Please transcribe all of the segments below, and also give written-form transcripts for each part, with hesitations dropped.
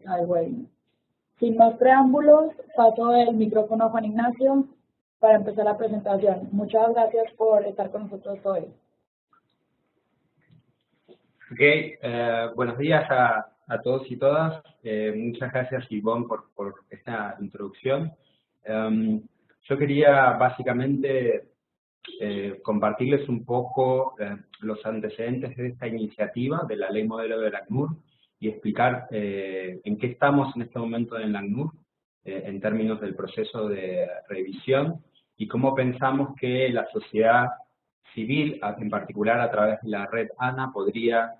al webinar. Sin más preámbulos, paso el micrófono a Juan Ignacio para empezar la presentación. Muchas gracias por estar con nosotros hoy. Buenos días a todos y todas. Muchas gracias, Ivonne, por esta introducción. Yo quería básicamente compartirles un poco los antecedentes de esta iniciativa de la Ley Modelo del ACNUR y explicar en qué estamos en este momento en el ACNUR en términos del proceso de revisión y cómo pensamos que la sociedad civil, en particular a través de la red ANA, podría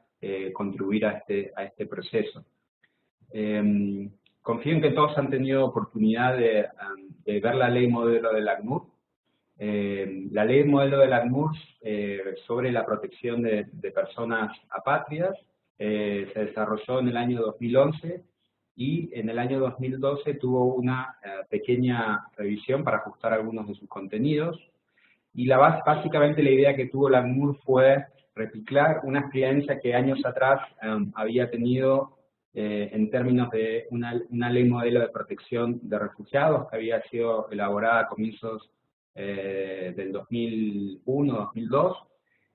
contribuir a este proceso. Confío en que todos han tenido oportunidad de ver la Ley Modelo del ACNUR. La Ley Modelo del ACNUR sobre la protección de personas apátridas se desarrolló en el año 2011 y en el año 2012 tuvo una pequeña revisión para ajustar algunos de sus contenidos. Y básicamente la idea que tuvo la ACNUR fue reciclar una experiencia que años atrás había tenido en términos de una ley modelo de protección de refugiados que había sido elaborada a comienzos del 2001-2002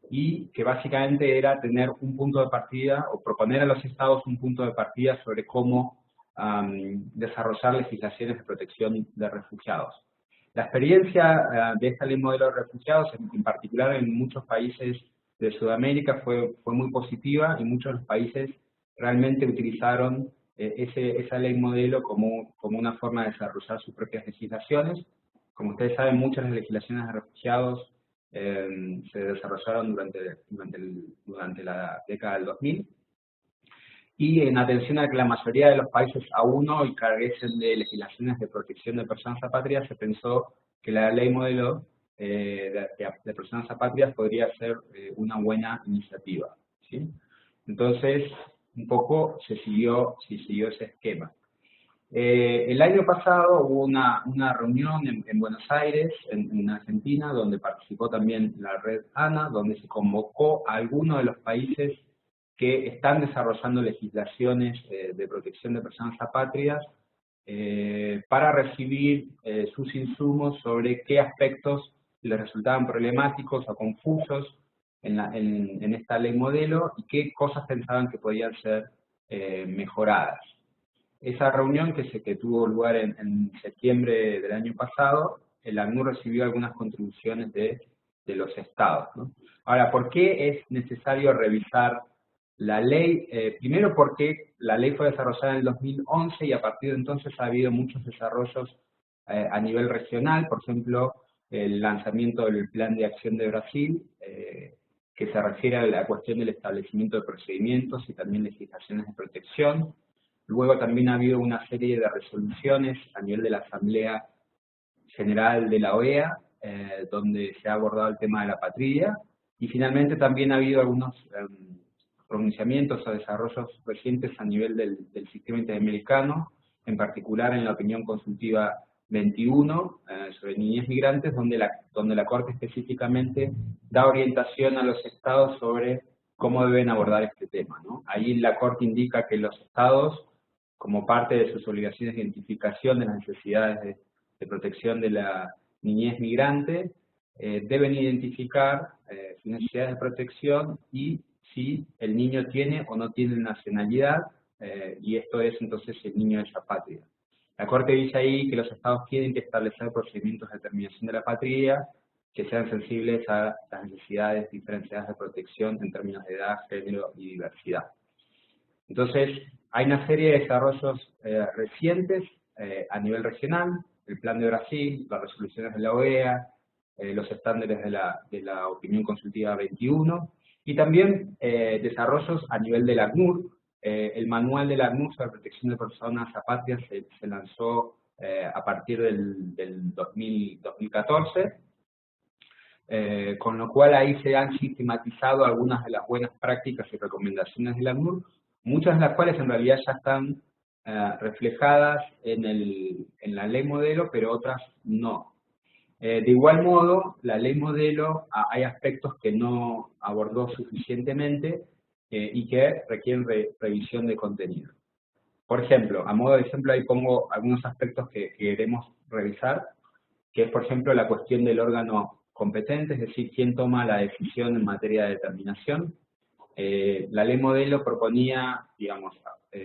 y que básicamente era tener un punto de partida o proponer a los estados un punto de partida sobre cómo desarrollar legislaciones de protección de refugiados. La experiencia de esta ley modelo de refugiados, en particular en muchos países de Sudamérica, fue muy positiva y muchos de los países realmente utilizaron esa ley modelo como una forma de desarrollar sus propias legislaciones. Como ustedes saben, muchas de las legislaciones de refugiados se desarrollaron durante la década del 2000. Y en atención a que la mayoría de los países aún hoy carecen de legislaciones de protección de personas apátridas, se pensó que la ley modelo de personas apátridas podría ser una buena iniciativa, ¿sí? Entonces, un poco se siguió ese esquema. El año pasado hubo una reunión en Buenos Aires, en Argentina, donde participó también la red ANA, donde se convocó a algunos de los países que están desarrollando legislaciones de protección de personas apátridas para recibir sus insumos sobre qué aspectos les resultaban problemáticos o confusos en esta ley modelo y qué cosas pensaban que podían ser mejoradas. Esa reunión que tuvo lugar en septiembre del año pasado, el ACNUR recibió algunas contribuciones de los estados, ¿no? Ahora, ¿por qué es necesario revisar la ley? Primero porque la ley fue desarrollada en el 2011 y a partir de entonces ha habido muchos desarrollos a nivel regional, por ejemplo, el lanzamiento del Plan de Acción de Brasil, que se refiere a la cuestión del establecimiento de procedimientos y también legislaciones de protección. Luego también ha habido una serie de resoluciones a nivel de la Asamblea General de la OEA, donde se ha abordado el tema de la apatría, y finalmente también ha habido algunos pronunciamientos o desarrollos recientes a nivel del sistema interamericano, en particular en la opinión consultiva 21 sobre niñez migrantes, donde la Corte específicamente da orientación a los estados sobre cómo deben abordar este tema, ¿no? Ahí la Corte indica que los estados, como parte de sus obligaciones de identificación de las necesidades de protección de la niñez migrante, deben identificar sus necesidades de protección y si el niño tiene o no tiene nacionalidad, y esto es entonces el niño es apátrida. La Corte dice ahí que los estados tienen que establecer procedimientos de determinación de la apatría que sean sensibles a las necesidades diferenciadas de protección en términos de edad, género y diversidad. Entonces, hay una serie de desarrollos recientes a nivel regional, el Plan de Brasil, las resoluciones de la OEA, los estándares de la opinión consultiva 21, y también desarrollos a nivel del ACNUR. El manual del ACNUR sobre protección de personas apátridas se lanzó a partir del 2014, con lo cual ahí se han sistematizado algunas de las buenas prácticas y recomendaciones del ACNUR, muchas de las cuales en realidad ya están reflejadas en la ley modelo, pero otras no. De igual modo, la ley modelo hay aspectos que no abordó suficientemente y que requieren revisión de contenido. Por ejemplo, a modo de ejemplo ahí pongo algunos aspectos que queremos revisar, que es por ejemplo la cuestión del órgano competente, es decir, quién toma la decisión en materia de determinación. La ley modelo proponía, digamos,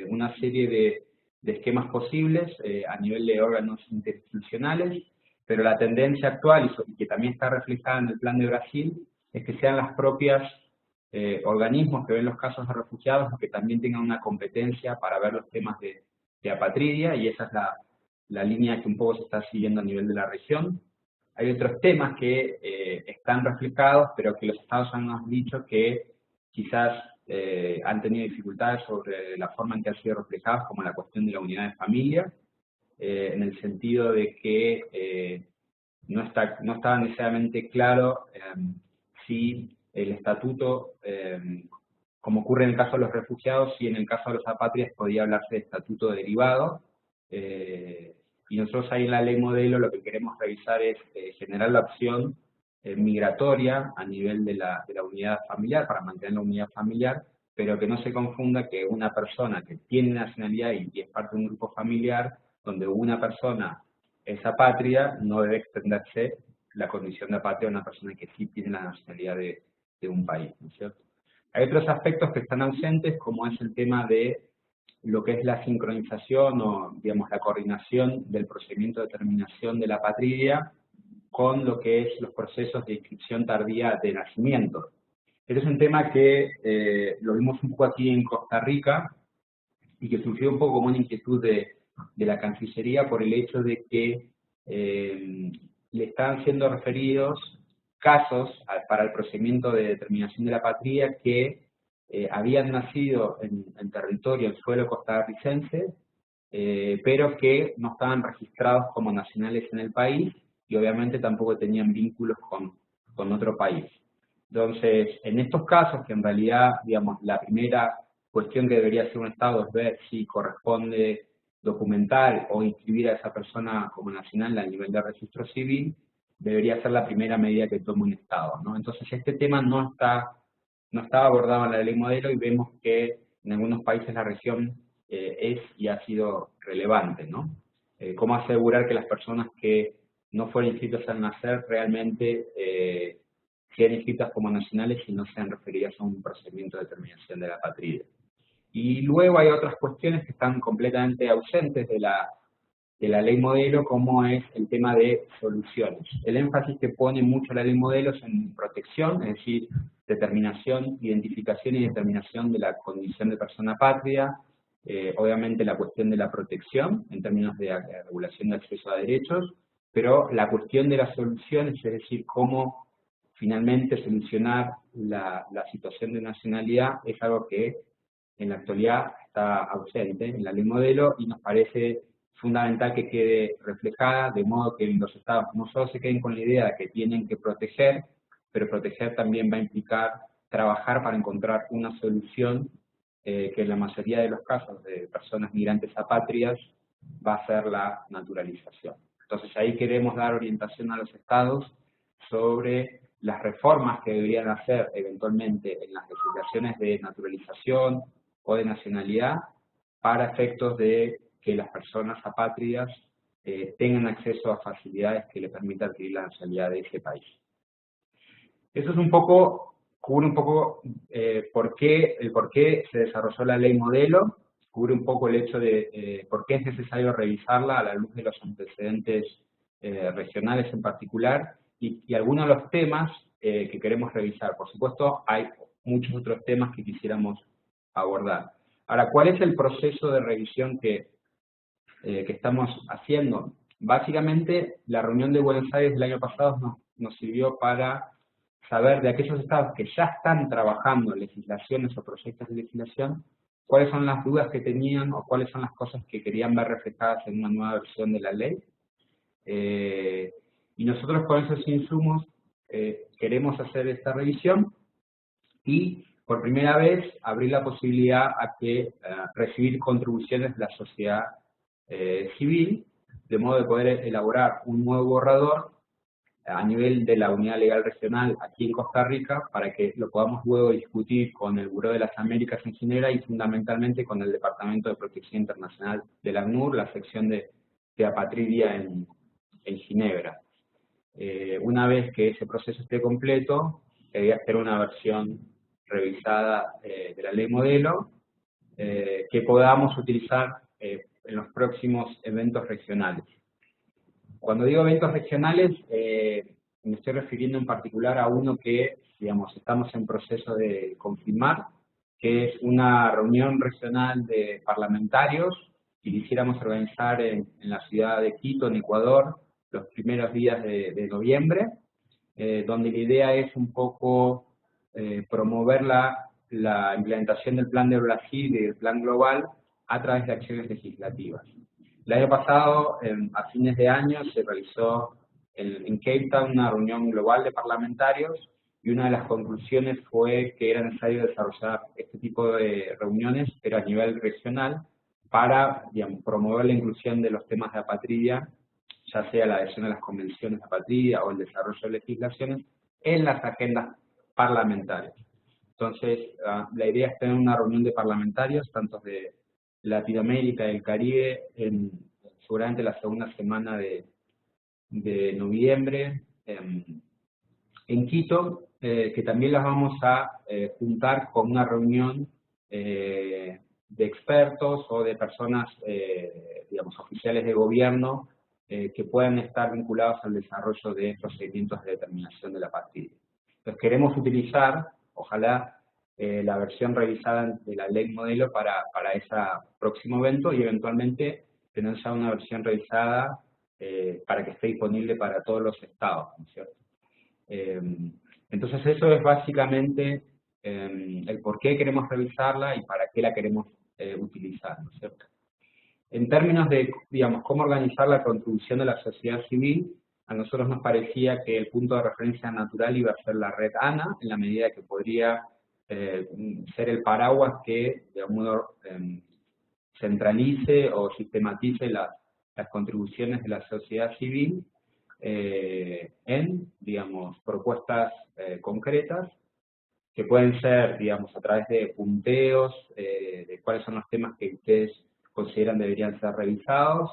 una serie de esquemas posibles a nivel de órganos interinstitucionales, pero la tendencia actual, y que también está reflejada en el Plan de Brasil, es que sean las propias organismos que ven los casos de refugiados los que también tengan una competencia para ver los temas de apatridia, y esa es la línea que un poco se está siguiendo a nivel de la región. Hay otros temas que están reflejados, pero que los estados han dicho que quizás han tenido dificultades sobre la forma en que han sido reflejados, como la cuestión de la unidad de familia, en el sentido de que no estaba necesariamente claro si el estatuto, como ocurre en el caso de los refugiados, si en el caso de los apátridas podía hablarse de estatuto derivado, y nosotros ahí en la ley modelo lo que queremos revisar es generar la opción migratoria a nivel de la unidad familiar, para mantener la unidad familiar, pero que no se confunda que una persona que tiene nacionalidad y es parte de un grupo familiar, donde una persona es apátrida, no debe extenderse la condición de apátrida a una persona que sí tiene la nacionalidad de un país, ¿no es cierto? Hay otros aspectos que están ausentes, como es el tema de lo que es la sincronización o, digamos, la coordinación del procedimiento de determinación de la apatría con lo que es los procesos de inscripción tardía de nacimiento. Este es un tema que lo vimos un poco aquí en Costa Rica y que surgió un poco como una inquietud de la Cancillería por el hecho de que le estaban siendo referidos casos para el procedimiento de determinación de la patria que habían nacido en territorio, en suelo costarricense, pero que no estaban registrados como nacionales en el país y obviamente tampoco tenían vínculos con otro país. Entonces, en estos casos, que en realidad, digamos, la primera cuestión que debería hacer un Estado es ver si corresponde documentar o inscribir a esa persona como nacional a nivel de registro civil, debería ser la primera medida que tome un Estado, ¿no? Entonces, este tema no estaba abordado en la ley modelo y vemos que en algunos países la región es y ha sido relevante, ¿no? ¿Cómo asegurar que las personas que no fueron inscritas al nacer realmente sean inscritas como nacionales y no sean referidas a un procedimiento de determinación de la patria? Y luego hay otras cuestiones que están completamente ausentes de la ley modelo, como es el tema de soluciones. El énfasis que pone mucho la ley modelo es en protección, es decir, determinación, identificación y determinación de la condición de persona patria, obviamente la cuestión de la protección en términos de regulación de acceso a derechos, pero la cuestión de las soluciones, es decir, cómo finalmente solucionar la situación de nacionalidad, es algo que en la actualidad está ausente en la ley modelo y nos parece fundamental que quede reflejada, de modo que los Estados no solo se queden con la idea de que tienen que proteger, pero proteger también va a implicar trabajar para encontrar una solución que en la mayoría de los casos de personas migrantes apátridas va a ser la naturalización. Entonces ahí queremos dar orientación a los Estados sobre las reformas que deberían hacer eventualmente en las legislaciones de naturalización o de nacionalidad para efectos de que las personas apátridas tengan acceso a facilidades que le permitan adquirir la nacionalidad de ese país. Eso es un poco, cubre un poco el por qué se desarrolló la ley modelo, cubre un poco el hecho de por qué es necesario revisarla a la luz de los antecedentes regionales en particular, y algunos de los temas que queremos revisar. Por supuesto, hay muchos otros temas que quisiéramos abordar. Ahora, ¿cuál es el proceso de revisión que estamos haciendo? Básicamente, la reunión de Buenos Aires del año pasado nos sirvió para saber de aquellos estados que ya están trabajando en legislaciones o proyectos de legislación, cuáles son las dudas que tenían o cuáles son las cosas que querían ver reflejadas en una nueva versión de la ley. Y nosotros con esos insumos queremos hacer esta revisión y por primera vez abrir la posibilidad a que recibir contribuciones de la sociedad civil, de modo de poder elaborar un nuevo borrador a nivel de la Unidad Legal Regional aquí en Costa Rica, para que lo podamos luego discutir con el Buró de las Américas en Ginebra y fundamentalmente con el Departamento de Protección Internacional del ACNUR, la sección de apatridia en Ginebra. Una vez que ese proceso esté completo, hacer una versión revisada de la ley modelo que podamos utilizar en los próximos eventos regionales. Cuando digo eventos regionales, me estoy refiriendo en particular a uno que, digamos, estamos en proceso de confirmar, que es una reunión regional de parlamentarios que quisiéramos organizar en la ciudad de Quito, en Ecuador, los primeros días de noviembre, donde la idea es un poco promover la implementación del Plan de Brasil y del Plan Global a través de acciones legislativas. El año pasado, a fines de año, se realizó en Cape Town una reunión global de parlamentarios y una de las conclusiones fue que era necesario desarrollar este tipo de reuniones, pero a nivel regional, para, digamos, promover la inclusión de los temas de apatridia, ya sea la adhesión a las convenciones de apatridia o el desarrollo de legislaciones, en las agendas parlamentarias. Entonces, la idea es tener una reunión de parlamentarios, tanto de Latinoamérica y el Caribe, seguramente la segunda semana de noviembre, en Quito, que también las vamos a juntar con una reunión de expertos o de personas, digamos, oficiales de gobierno que puedan estar vinculados al desarrollo de procedimientos de determinación de la apatridia. Entonces queremos utilizar, ojalá, la versión revisada de la ley modelo para ese próximo evento y eventualmente tener ya una versión revisada para que esté disponible para todos los estados, ¿no es cierto? Entonces eso es básicamente el por qué queremos revisarla y para qué la queremos utilizar, ¿no es cierto? En términos de, digamos, cómo organizar la contribución de la sociedad civil, a nosotros nos parecía que el punto de referencia natural iba a ser la red ANA, en la medida que podría ser el paraguas que, de algún modo, centralice o sistematice las contribuciones de la sociedad civil en, digamos, propuestas concretas que pueden ser, digamos, a través de punteos, de cuáles son los temas que ustedes consideran deberían ser revisados,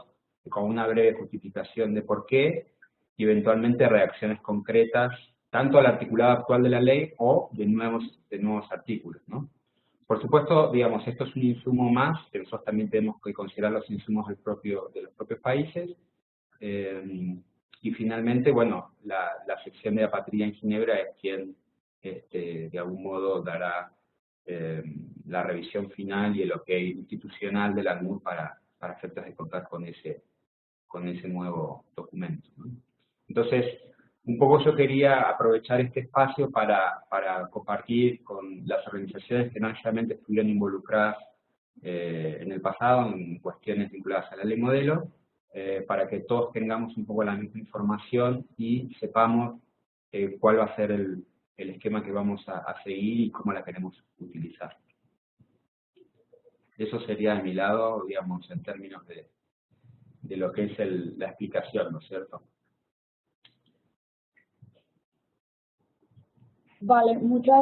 con una breve justificación de por qué, y eventualmente reacciones concretas, tanto al articulado actual de la ley o de nuevos artículos, ¿no? Por supuesto, digamos, esto es un insumo más, que nosotros también tenemos que considerar los insumos de los propios países, y finalmente, bueno, la sección de apatridia en Ginebra es quien, de algún modo, dará la revisión final y el ok institucional de la ACNUR para efectos de contar con ese nuevo documento, ¿no? Entonces, un poco yo quería aprovechar este espacio para compartir con las organizaciones que no necesariamente estuvieron involucradas en el pasado en cuestiones vinculadas a la ley modelo, para que todos tengamos un poco la misma información y sepamos cuál va a ser el esquema que vamos a seguir y cómo la queremos utilizar. Eso sería de mi lado, digamos, en términos de lo que es la explicación, ¿no es cierto? Vale, muchas